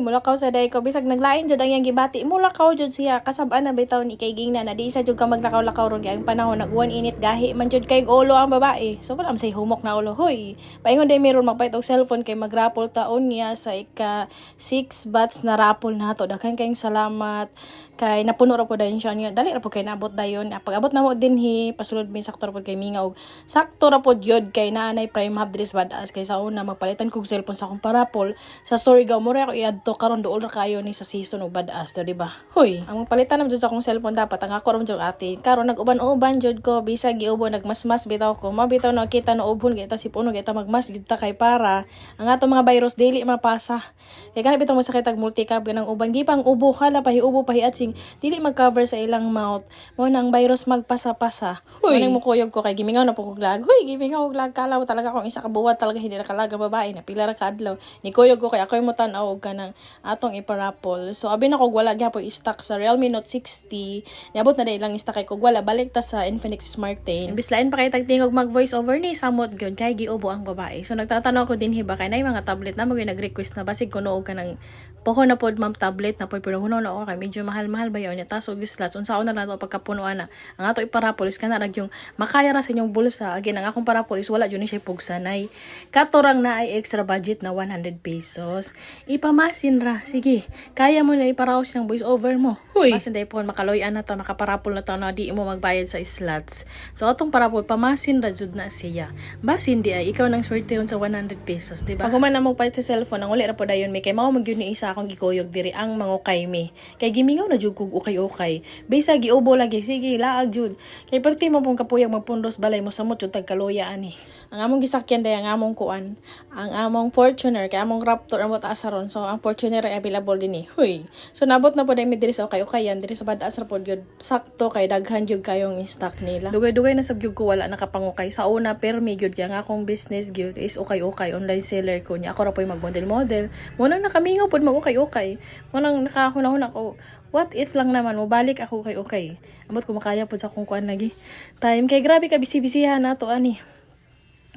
mulakaw sa day ko bisag naglain jud ang yang gibati mulakaw jud siya kasab-an na bitaw ni kay gingna na di isa jud ka maglakaw-lakaw ron kay ang panahon nag-uwan init gahi man jud kay ulo ang babae. So wala say humok na ulo. Hoy, paingon day meron magpait og cellphone kay magrapol taon niya sa ika 6 bats na rapol nato. Daghan kayong salamat kay napuno ra po dayon siya niya. Dali ra po kay naabot dayon. Pag abot na mo dinhi pasulod mi sakto ra po kay mingaw. Sakto ra po jud kay naanay prime hub dris badass kay sa una magpalitan kog cellphone sa akong parapol sa Surigao mo ra ako iadto karon duol ra kayo ni sa season og badass di ba. Hoy, ang magpalitan na jud sa akong cellphone dapat ang ako ra jud ate. Karon nag-uban-uban jud ko bisag giubo nagmasmas bitaw ko. Mabitaw na kita no ubon kay ta sipuno kay ta magmas jud ta kay para ang ato mga virus dili mapasa. Kay kana bitaw mo sakit ag multicab ganang uban gipang ubo hala ubo pahiat sing dili mag-cover sa ilang mouth. Mo nang virus magpasa-pasa. Hoy, mo kuyog ko kay gimingaw na po kog lag. Hoy, gimingaw og lag kalaw talaga kung isa ka buwat talaga hindi na kalaga babae na pila ra ka adlaw. Ni kuyog ko kay ako'y mo tan-aw og kanang atong iparapol. So abi na kog wala gyapon stock sa Realme Note 60. Niabot na day lang stock kay kog wala balik ta sa Infinix Smart 10. Bislain pa kay tagtingog mag voice over ni samot gyud kay giubo ang babae. So nagtatanaw ko din hiba kay nay mga tablet na mo nag-request na basig kuno og kanang poho na pod ma'am tablet na pod pero huno na okay medyo mahal-mahal ba yun ya taso slots unsaon na nato pagkapunuan na ang ato iparapolis kana rag yung makaya ra sa inyong bulsa again ang akong parapolis wala jud ni siya pugsanay katorang na ay extra budget na 100 pesos ipamasin ra sige kaya mo na iparaos ng voice over mo huy masin day po makaloy-an na ta makaparapol na ta na di mo magbayad sa slots so atong parapol pamasin ra jud na siya basin di ay ikaw nang swertehon sa 100 pesos di ba pag human na mo pait sa cellphone ang uli ra po dayon may kay mao magyud ni isa akong gikuyog diri ang mangukay mi kay gimingaw na jud kog ukay-ukay bisa giubo lagi sige laag jud kay perti mo pong kapuyag magpundos balay mo samot jud tagkaloya ani ang among gisakyan day ang among kuan ang among Fortuner kay among Raptor ang mataas ron so ang Fortuner ay available din huy so nabot na po day mi diri sa ukay-ukayan diri sa badaas ra pod jud sakto kay daghan jud kayong stock nila dugay-dugay na sab jud ko wala nakapangukay sa una permi jud kay ang akong business jud is ukay-ukay online seller ko niya ako ra poy mag-model mo nang nakamingaw pod mag-ukay-ukay mo nang nakahunahuna ko what if lang naman mo balik ako kay okay amot ko makaya pod sa akong kuan lagi time kay grabe ka bisi-bisihan nato ani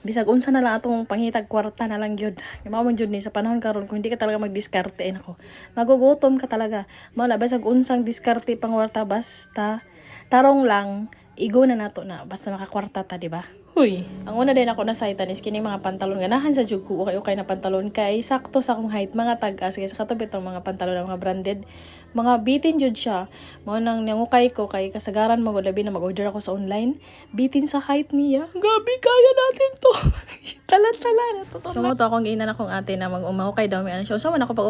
bisag unsa na lang atong pangitag kwarta na lang gyud mao man jud ni sa panahon karon kung hindi ka talaga magdiskarte nako magugutom ka talaga mao na bisag unsang diskarte pang kwarta basta tarong lang igo na nato na basta makakwarta ta di ba. Huy, ang una din ako na saitan is kini mga pantalon ganahan sa jug ko okay na pantalon kay sakto sa akong height mga tag-as kay sa katabi tong mga pantalon ng mga branded mga bitin jud siya mao nang nangukay ko kay kasagaran mo labi na mag-order ako sa online bitin sa height niya gabi kaya natin to tala na totoo so mo to akong ina na akong ate na mag-umahukay daw may ano siya so man ako pag